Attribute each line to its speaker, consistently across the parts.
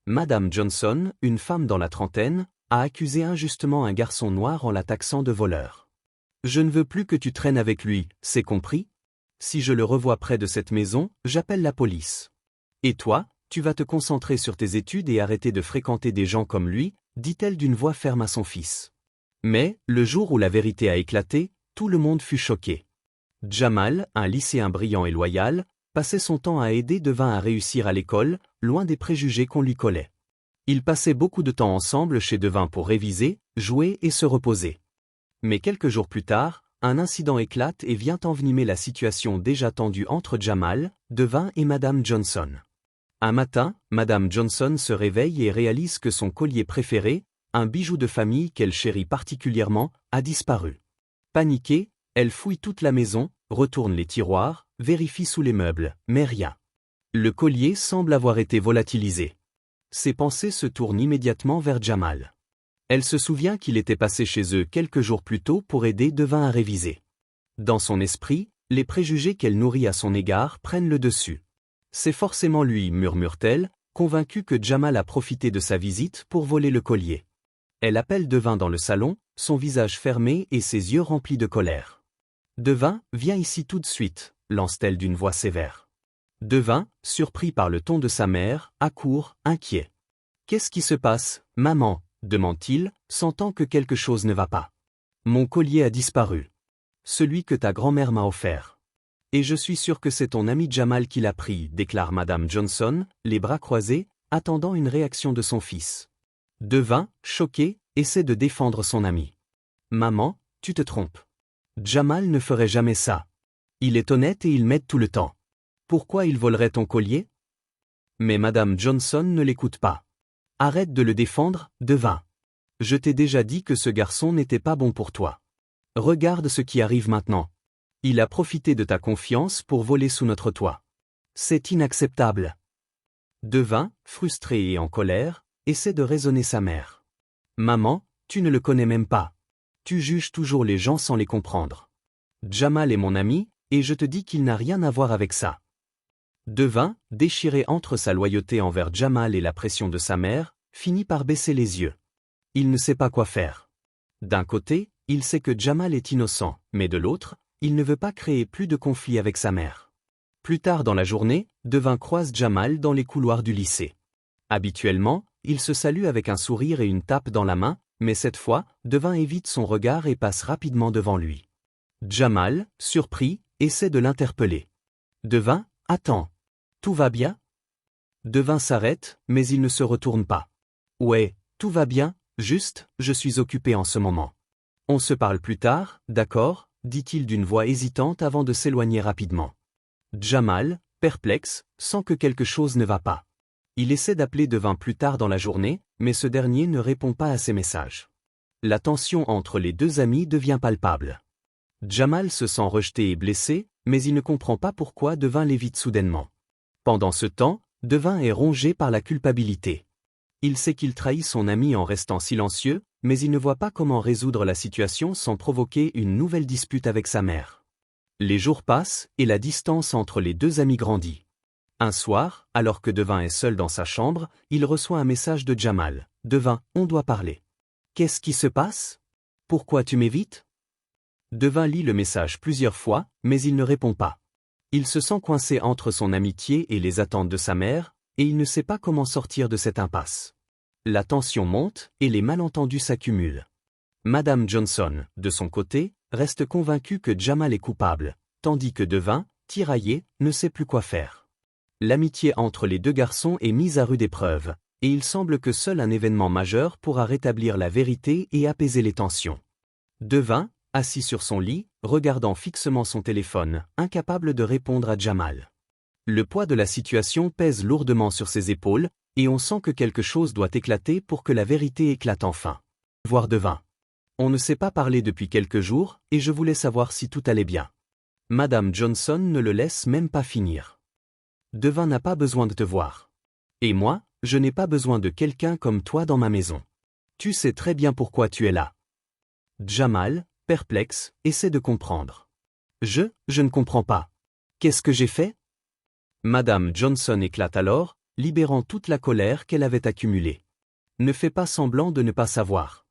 Speaker 1: Madame Johnson, une femme dans la trentaine, a accusé injustement un garçon noir en la taxant de voleur. Je ne veux plus que tu traînes avec lui, c'est compris? Si je le revois près de cette maison, j'appelle la police. Et toi, tu vas te concentrer sur tes études et arrêter de fréquenter des gens comme lui, dit-elle d'une voix ferme à son fils. Mais, le jour où la vérité a éclaté, tout le monde fut choqué. Jamal, un lycéen brillant et loyal, passait son temps à aider Devin à réussir à l'école, loin des préjugés qu'on lui collait. Ils passaient beaucoup de temps ensemble chez Devin pour réviser, jouer et se reposer. Mais quelques jours plus tard, un incident éclate et vient envenimer la situation déjà tendue entre Jamal, Devin et Madame Johnson. Un matin, Madame Johnson se réveille et réalise que son collier préféré, un bijou de famille qu'elle chérit particulièrement, a disparu. Paniquée, elle fouille toute la maison, retourne les tiroirs, vérifie sous les meubles, mais rien. Le collier semble avoir été volatilisé. Ses pensées se tournent immédiatement vers Jamal. Elle se souvient qu'il était passé chez eux quelques jours plus tôt pour aider Devin à réviser. Dans son esprit, les préjugés qu'elle nourrit à son égard prennent le dessus. C'est forcément lui, murmure-t-elle, convaincue que Jamal a profité de sa visite pour voler le collier. Elle appelle Devin dans le salon, son visage fermé et ses yeux remplis de colère. « Devin, viens ici tout de suite », lance-t-elle d'une voix sévère. Devin, surpris par le ton de sa mère, accourt, inquiet. « Qu'est-ce qui se passe, maman ?» demande-t-il, sentant que quelque chose ne va pas. « Mon collier a disparu. Celui que ta grand-mère m'a offert. Et je suis sûr que c'est ton ami Jamal qui l'a pris, déclare Madame Johnson, les bras croisés, attendant une réaction de son fils. Devin, choqué, essaie de défendre son ami. « Maman, tu te trompes. Jamal ne ferait jamais ça. Il est honnête et il m'aide tout le temps. Pourquoi il volerait ton collier ?» Mais Madame Johnson ne l'écoute pas. « Arrête de le défendre, Devin. Je t'ai déjà dit que ce garçon n'était pas bon pour toi. Regarde ce qui arrive maintenant. Il a profité de ta confiance pour voler sous notre toit. C'est inacceptable. » Devin, frustré et en colère, essaie de raisonner sa mère. « Maman, tu ne le connais même pas. Tu juges toujours les gens sans les comprendre. Jamal est mon ami, et je te dis qu'il n'a rien à voir avec ça. » Devin, déchiré entre sa loyauté envers Jamal et la pression de sa mère, finit par baisser les yeux. Il ne sait pas quoi faire. D'un côté, il sait que Jamal est innocent, mais de l'autre, il ne veut pas créer plus de conflits avec sa mère. Plus tard dans la journée, Devin croise Jamal dans les couloirs du lycée. Habituellement, il se salue avec un sourire et une tape dans la main, mais cette fois, Devin évite son regard et passe rapidement devant lui. Jamal, surpris, essaie de l'interpeller. « Devin, attends. Tout va bien ?» Devin s'arrête, mais il ne se retourne pas. « Ouais, tout va bien, juste, je suis occupé en ce moment. On se parle plus tard, d'accord ?» dit-il d'une voix hésitante avant de s'éloigner rapidement. Jamal, perplexe, sent que quelque chose ne va pas. Il essaie d'appeler Devin plus tard dans la journée, mais ce dernier ne répond pas à ses messages. La tension entre les deux amis devient palpable. Jamal se sent rejeté et blessé, mais il ne comprend pas pourquoi Devin l'évite soudainement. Pendant ce temps, Devin est rongé par la culpabilité. Il sait qu'il trahit son ami en restant silencieux, mais il ne voit pas comment résoudre la situation sans provoquer une nouvelle dispute avec sa mère. Les jours passent, et la distance entre les deux amis grandit. Un soir, alors que Devin est seul dans sa chambre, il reçoit un message de Jamal. « Devin, on doit parler. »« Qu'est-ce qui se passe ? Pourquoi tu m'évites ?» Devin lit le message plusieurs fois, mais il ne répond pas. Il se sent coincé entre son amitié et les attentes de sa mère, et il ne sait pas comment sortir de cette impasse. La tension monte, et les malentendus s'accumulent. Madame Johnson, de son côté, reste convaincue que Jamal est coupable, tandis que Devin, tiraillé, ne sait plus quoi faire. L'amitié entre les deux garçons est mise à rude épreuve, et il semble que seul un événement majeur pourra rétablir la vérité et apaiser les tensions. Devin, assis sur son lit, regardant fixement son téléphone, incapable de répondre à Jamal. Le poids de la situation pèse lourdement sur ses épaules, et on sent que quelque chose doit éclater pour que la vérité éclate enfin. Voir Devin. On ne s'est pas parlé depuis quelques jours, et je voulais savoir si tout allait bien. Madame Johnson ne le laisse même pas finir. Devin n'a pas besoin de te voir. Et moi, je n'ai pas besoin de quelqu'un comme toi dans ma maison. Tu sais très bien pourquoi tu es là. Jamal, perplexe, essaie de comprendre. Je ne comprends pas. Qu'est-ce que j'ai fait ? Madame Johnson éclate alors, libérant toute la colère qu'elle avait accumulée. Ne fais pas semblant de ne pas savoir.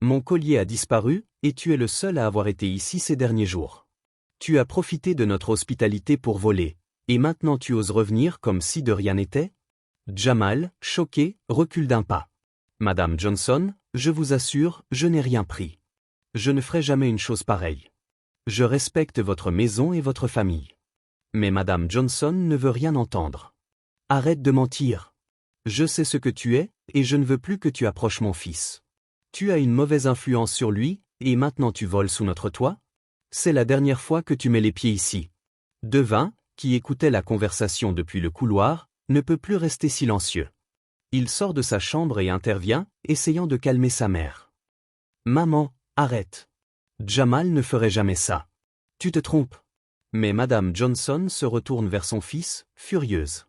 Speaker 1: Mon collier a disparu, et tu es le seul à avoir été ici ces derniers jours. Tu as profité de notre hospitalité pour voler, et maintenant tu oses revenir comme si de rien n'était? Jamal, choqué, recule d'un pas. Madame Johnson, je vous assure, je n'ai rien pris. Je ne ferai jamais une chose pareille. Je respecte votre maison et votre famille. Mais Madame Johnson ne veut rien entendre. Arrête de mentir. Je sais ce que tu es, et je ne veux plus que tu approches mon fils. Tu as une mauvaise influence sur lui, et maintenant tu voles sous notre toit? C'est la dernière fois que tu mets les pieds ici. Devin, qui écoutait la conversation depuis le couloir, ne peut plus rester silencieux. Il sort de sa chambre et intervient, essayant de calmer sa mère. Maman, arrête. Jamal ne ferait jamais ça. Tu te trompes. Mais Madame Johnson se retourne vers son fils, furieuse.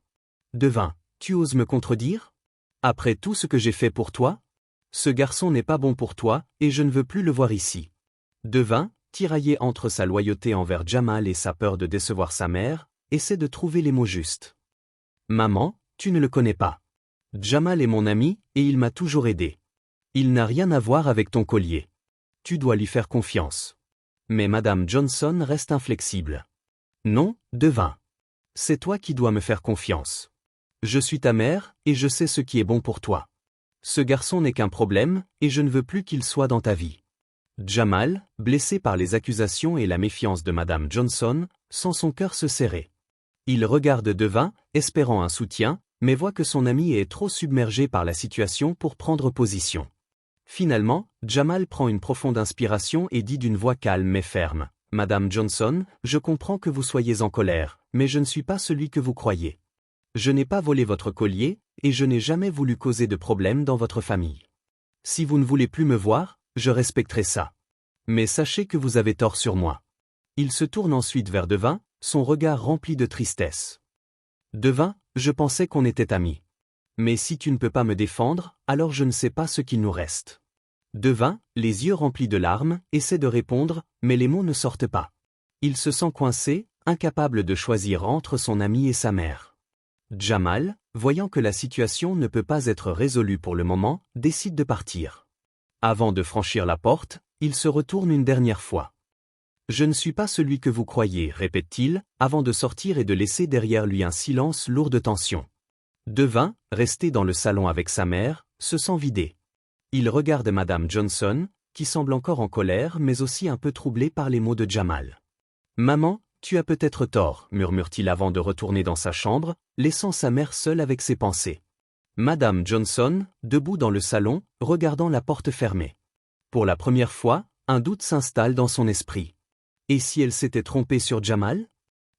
Speaker 1: Devin, tu oses me contredire? Après tout ce que j'ai fait pour toi? Ce garçon n'est pas bon pour toi, et je ne veux plus le voir ici. Devin, tiraillé entre sa loyauté envers Jamal et sa peur de décevoir sa mère, essaie de trouver les mots justes. Maman, tu ne le connais pas. Jamal est mon ami, et il m'a toujours aidé. Il n'a rien à voir avec ton collier. Tu dois lui faire confiance. Mais Madame Johnson reste inflexible. Non, Devin. C'est toi qui dois me faire confiance. Je suis ta mère, et je sais ce qui est bon pour toi. Ce garçon n'est qu'un problème, et je ne veux plus qu'il soit dans ta vie. Jamal, blessé par les accusations et la méfiance de Madame Johnson, sent son cœur se serrer. Il regarde Devin, espérant un soutien, mais voit que son ami est trop submergé par la situation pour prendre position. Finalement, Jamal prend une profonde inspiration et dit d'une voix calme mais ferme, « Madame Johnson, je comprends que vous soyez en colère, mais je ne suis pas celui que vous croyez. Je n'ai pas volé votre collier, et je n'ai jamais voulu causer de problème dans votre famille. Si vous ne voulez plus me voir, je respecterai ça. Mais sachez que vous avez tort sur moi. » Il se tourne ensuite vers Devin, son regard rempli de tristesse. « Devin, je pensais qu'on était amis. Mais si tu ne peux pas me défendre, alors je ne sais pas ce qu'il nous reste. » Devin, les yeux remplis de larmes, essaie de répondre, mais les mots ne sortent pas. Il se sent coincé, incapable de choisir entre son ami et sa mère. Jamal, voyant que la situation ne peut pas être résolue pour le moment, décide de partir. Avant de franchir la porte, il se retourne une dernière fois. « Je ne suis pas celui que vous croyez, répète-t-il, avant de sortir et de laisser derrière lui un silence lourd de tension. Devin, resté dans le salon avec sa mère, se sent vidé. Il regarde Madame Johnson, qui semble encore en colère mais aussi un peu troublée par les mots de Jamal. « Maman, tu as peut-être tort, murmure-t-il avant de retourner dans sa chambre, laissant sa mère seule avec ses pensées. Madame Johnson, debout dans le salon, regardant la porte fermée. Pour la première fois, un doute s'installe dans son esprit. Et si elle s'était trompée sur Jamal?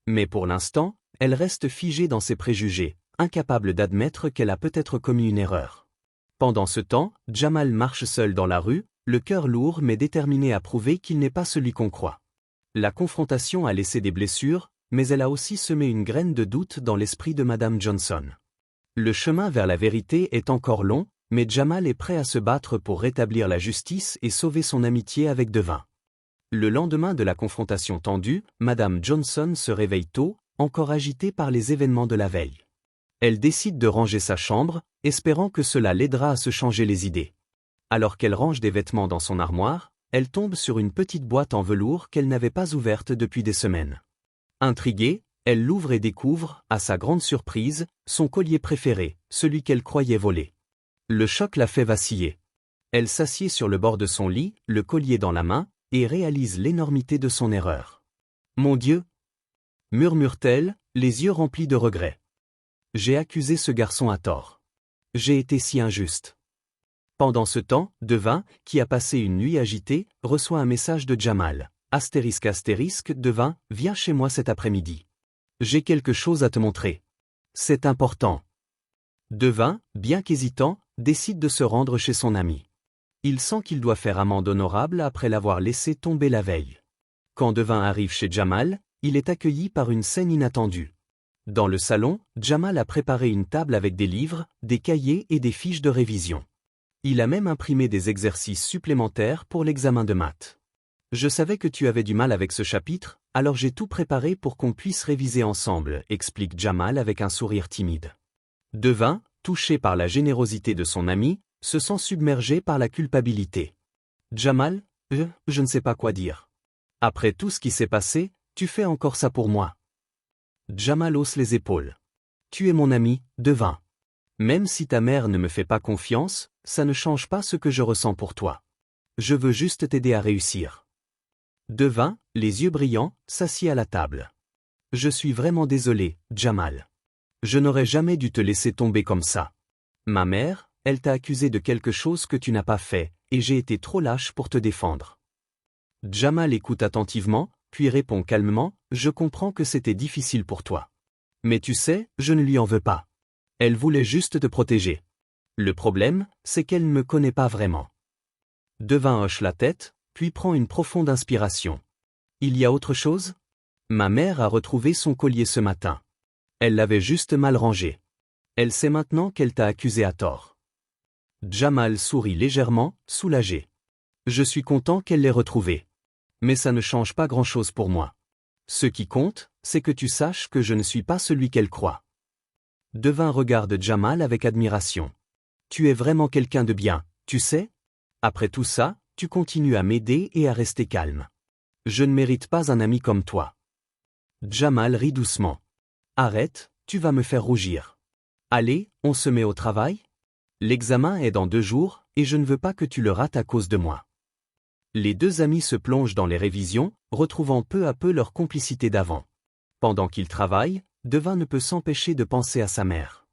Speaker 1: Mais pour l'instant, elle reste figée dans ses préjugés, incapable d'admettre qu'elle a peut-être commis une erreur. Pendant ce temps, Jamal marche seul dans la rue, le cœur lourd mais déterminé à prouver qu'il n'est pas celui qu'on croit. La confrontation a laissé des blessures, mais elle a aussi semé une graine de doute dans l'esprit de Madame Johnson. Le chemin vers la vérité est encore long, mais Jamal est prêt à se battre pour rétablir la justice et sauver son amitié avec Devin. Le lendemain de la confrontation tendue, Madame Johnson se réveille tôt, encore agitée par les événements de la veille. Elle décide de ranger sa chambre, espérant que cela l'aidera à se changer les idées. Alors qu'elle range des vêtements dans son armoire, elle tombe sur une petite boîte en velours qu'elle n'avait pas ouverte depuis des semaines. Intriguée, elle l'ouvre et découvre, à sa grande surprise, son collier préféré, celui qu'elle croyait voler. Le choc la fait vaciller. Elle s'assied sur le bord de son lit, le collier dans la main, et réalise l'énormité de son erreur. « Mon Dieu !» murmure-t-elle, les yeux remplis de regret. « J'ai accusé ce garçon à tort. J'ai été si injuste. » Pendant ce temps, Devin, qui a passé une nuit agitée, reçoit un message de Jamal. « Devin, viens chez moi cet après-midi. J'ai quelque chose à te montrer. C'est important. » Devin, bien qu'hésitant, décide de se rendre chez son ami. Il sent qu'il doit faire amende honorable après l'avoir laissé tomber la veille. Quand Devin arrive chez Jamal, il est accueilli par une scène inattendue. Dans le salon, Jamal a préparé une table avec des livres, des cahiers et des fiches de révision. Il a même imprimé des exercices supplémentaires pour l'examen de maths. « Je savais que tu avais du mal avec ce chapitre, alors j'ai tout préparé pour qu'on puisse réviser ensemble, explique Jamal avec un sourire timide. Devin, touché par la générosité de son ami, se sent submergé par la culpabilité. Jamal, je ne sais pas quoi dire. Après tout ce qui s'est passé, tu fais encore ça pour moi. Jamal hausse les épaules. Tu es mon ami, Devin. Même si ta mère ne me fait pas confiance, ça ne change pas ce que je ressens pour toi. Je veux juste t'aider à réussir. Devin, les yeux brillants, s'assied à la table. Je suis vraiment désolé, Jamal. Je n'aurais jamais dû te laisser tomber comme ça. Ma mère, elle t'a accusé de quelque chose que tu n'as pas fait, et j'ai été trop lâche pour te défendre. Jamal écoute attentivement, puis répond calmement, je comprends que c'était difficile pour toi. Mais tu sais, je ne lui en veux pas. Elle voulait juste te protéger. Le problème, c'est qu'elle ne me connaît pas vraiment. Devin hoche la tête, puis prend une profonde inspiration. Il y a autre chose? Ma mère a retrouvé son collier ce matin. Elle l'avait juste mal rangé. Elle sait maintenant qu'elle t'a accusé à tort. Jamal sourit légèrement, soulagé. Je suis content qu'elle l'ait retrouvé. Mais ça ne change pas grand-chose pour moi. Ce qui compte, c'est que tu saches que je ne suis pas celui qu'elle croit. Devin regarde Jamal avec admiration. Tu es vraiment quelqu'un de bien, tu sais? Après tout ça, tu continues à m'aider et à rester calme. Je ne mérite pas un ami comme toi. Jamal rit doucement. Arrête, tu vas me faire rougir. Allez, on se met au travail? L'examen est dans 2 jours, et je ne veux pas que tu le rates à cause de moi. Les deux amis se plongent dans les révisions, retrouvant peu à peu leur complicité d'avant. Pendant qu'ils travaillent, Devin ne peut s'empêcher de penser à sa mère.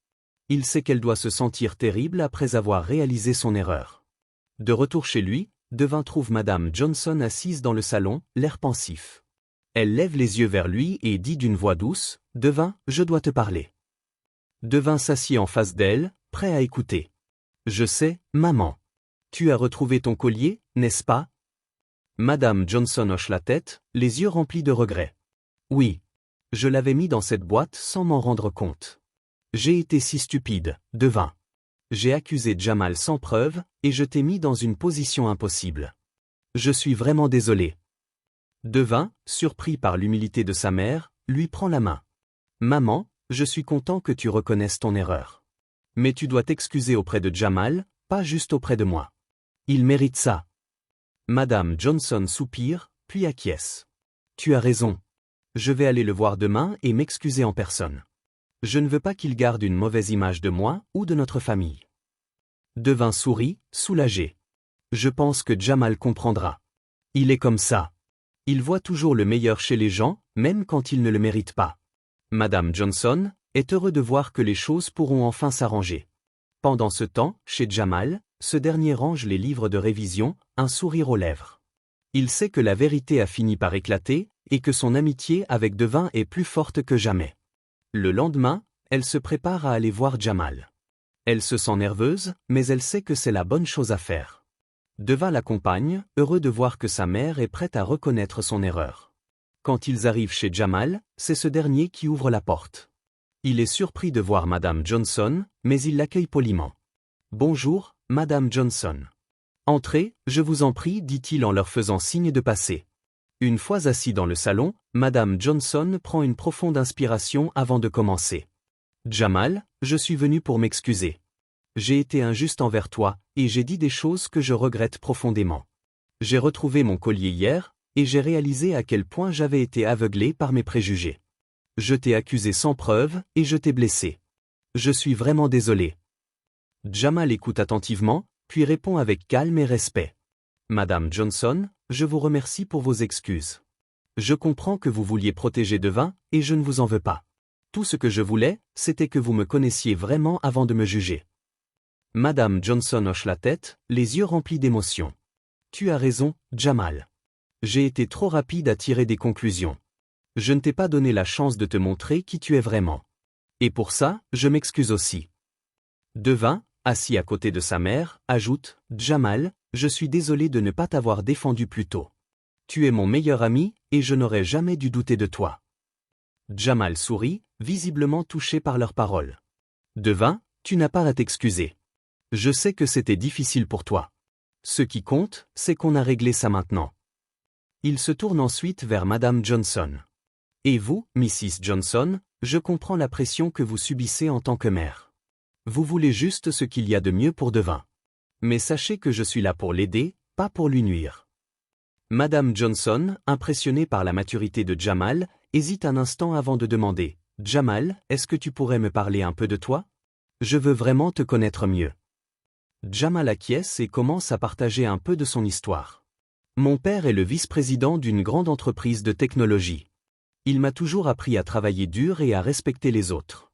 Speaker 1: Il sait qu'elle doit se sentir terrible après avoir réalisé son erreur. De retour chez lui, Devin trouve Madame Johnson assise dans le salon, l'air pensif. Elle lève les yeux vers lui et dit d'une voix douce, « Devin, je dois te parler. » Devin s'assied en face d'elle, prêt à écouter. « Je sais, maman. Tu as retrouvé ton collier, n'est-ce pas ?» Madame Johnson hoche la tête, les yeux remplis de regret. « Oui. Je l'avais mis dans cette boîte sans m'en rendre compte. J'ai été si stupide, Devin. J'ai accusé Jamal sans preuve, et je t'ai mis dans une position impossible. Je suis vraiment désolé. » Devin, surpris par l'humilité de sa mère, lui prend la main. « Maman, je suis content que tu reconnaisses ton erreur. Mais tu dois t'excuser auprès de Jamal, pas juste auprès de moi. Il mérite ça. » Madame Johnson soupire, puis acquiesce. « Tu as raison. Je vais aller le voir demain et m'excuser en personne. Je ne veux pas qu'il garde une mauvaise image de moi ou de notre famille. » Devin sourit, soulagé. « Je pense que Jamal comprendra. Il est comme ça. Il voit toujours le meilleur chez les gens, même quand ils ne le méritent pas. » Madame Johnson est heureux de voir que les choses pourront enfin s'arranger. Pendant ce temps, chez Jamal, ce dernier range les livres de révision, un sourire aux lèvres. Il sait que la vérité a fini par éclater, et que son amitié avec Devin est plus forte que jamais. Le lendemain, elle se prépare à aller voir Jamal. Elle se sent nerveuse, mais elle sait que c'est la bonne chose à faire. Devin l'accompagne, heureux de voir que sa mère est prête à reconnaître son erreur. Quand ils arrivent chez Jamal, c'est ce dernier qui ouvre la porte. Il est surpris de voir Madame Johnson, mais il l'accueille poliment. « Bonjour, Madame Johnson. »« Entrez, je vous en prie, » dit-il en leur faisant signe de passer. Une fois assis dans le salon, Madame Johnson prend une profonde inspiration avant de commencer. « Jamal, je suis venu pour m'excuser. J'ai été injuste envers toi, et j'ai dit des choses que je regrette profondément. J'ai retrouvé mon collier hier, et j'ai réalisé à quel point j'avais été aveuglé par mes préjugés. Je t'ai accusé sans preuve, et je t'ai blessé. Je suis vraiment désolé. » Jamal écoute attentivement, puis répond avec calme et respect. « Madame Johnson, je vous remercie pour vos excuses. Je comprends que vous vouliez protéger Devin, et je ne vous en veux pas. Tout ce que je voulais, c'était que vous me connaissiez vraiment avant de me juger. » Madame Johnson hoche la tête, les yeux remplis d'émotion. « Tu as raison, Jamal. J'ai été trop rapide à tirer des conclusions. Je ne t'ai pas donné la chance de te montrer qui tu es vraiment. Et pour ça, je m'excuse aussi. » Devin, assis à côté de sa mère, ajoute, « Jamal, je suis désolé de ne pas t'avoir défendu plus tôt. Tu es mon meilleur ami, et je n'aurais jamais dû douter de toi. » Jamal sourit, visiblement touché par leurs paroles. « Devin, tu n'as pas à t'excuser. Je sais que c'était difficile pour toi. Ce qui compte, c'est qu'on a réglé ça maintenant. » Il se tourne ensuite vers Madame Johnson. « Et vous, Mrs. Johnson, je comprends la pression que vous subissez en tant que mère. Vous voulez juste ce qu'il y a de mieux pour Devin. Mais sachez que je suis là pour l'aider, pas pour lui nuire. Madame Johnson, impressionnée par la maturité de Jamal, hésite un instant avant de demander « Jamal, est-ce que tu pourrais me parler un peu de toi? Je veux vraiment te connaître mieux. » Jamal acquiesce et commence à partager un peu de son histoire. Mon père est le vice-président d'une grande entreprise de technologie. Il m'a toujours appris à travailler dur et à respecter les autres.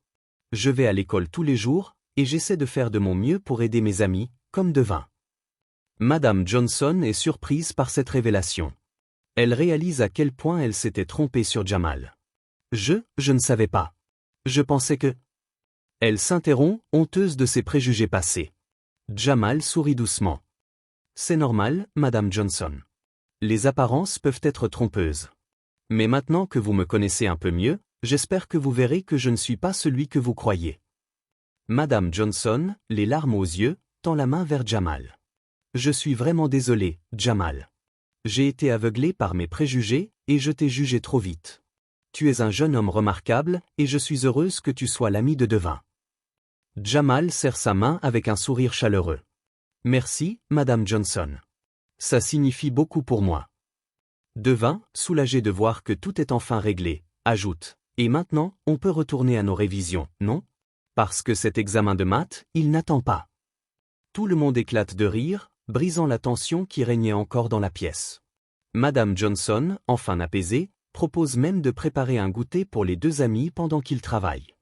Speaker 1: Je vais à l'école tous les jours, et j'essaie de faire de mon mieux pour aider mes amis, comme Devin. Madame Johnson est surprise par cette révélation. Elle réalise à quel point elle s'était trompée sur Jamal. Je ne savais pas. Je pensais que... Elle s'interrompt, honteuse de ses préjugés passés. Jamal sourit doucement. C'est normal, Madame Johnson. Les apparences peuvent être trompeuses. Mais maintenant que vous me connaissez un peu mieux, j'espère que vous verrez que je ne suis pas celui que vous croyez. Madame Johnson, les larmes aux yeux, tend la main vers Jamal. Je suis vraiment désolé, Jamal. J'ai été aveuglé par mes préjugés, et je t'ai jugé trop vite. Tu es un jeune homme remarquable, et je suis heureuse que tu sois l'ami de Devin. Jamal serre sa main avec un sourire chaleureux. Merci, Madame Johnson. Ça signifie beaucoup pour moi. Devin, soulagé de voir que tout est enfin réglé, ajoute. Et maintenant, on peut retourner à nos révisions, non? Parce que cet examen de maths, il n'attend pas. Tout le monde éclate de rire, brisant la tension qui régnait encore dans la pièce. Madame Johnson, enfin apaisée, propose même de préparer un goûter pour les deux amis pendant qu'ils travaillent.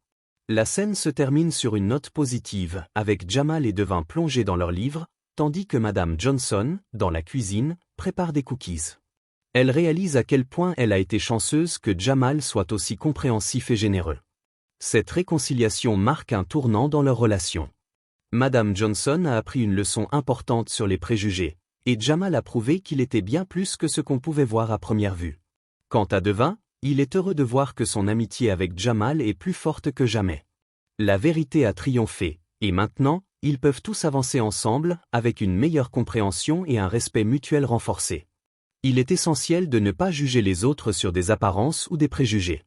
Speaker 1: La scène se termine sur une note positive, avec Jamal et Devin plongés dans leurs livres, tandis que Madame Johnson, dans la cuisine, prépare des cookies. Elle réalise à quel point elle a été chanceuse que Jamal soit aussi compréhensif et généreux. Cette réconciliation marque un tournant dans leur relation. Madame Johnson a appris une leçon importante sur les préjugés, et Jamal a prouvé qu'il était bien plus que ce qu'on pouvait voir à première vue. Quant à Devin, il est heureux de voir que son amitié avec Jamal est plus forte que jamais. La vérité a triomphé, et maintenant, ils peuvent tous avancer ensemble, avec une meilleure compréhension et un respect mutuel renforcé. Il est essentiel de ne pas juger les autres sur des apparences ou des préjugés.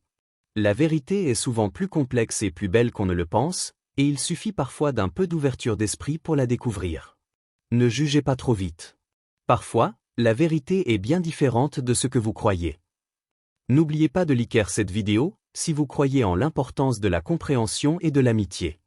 Speaker 1: La vérité est souvent plus complexe et plus belle qu'on ne le pense, et il suffit parfois d'un peu d'ouverture d'esprit pour la découvrir. Ne jugez pas trop vite. Parfois, la vérité est bien différente de ce que vous croyez. N'oubliez pas de liker cette vidéo, si vous croyez en l'importance de la compréhension et de l'amitié.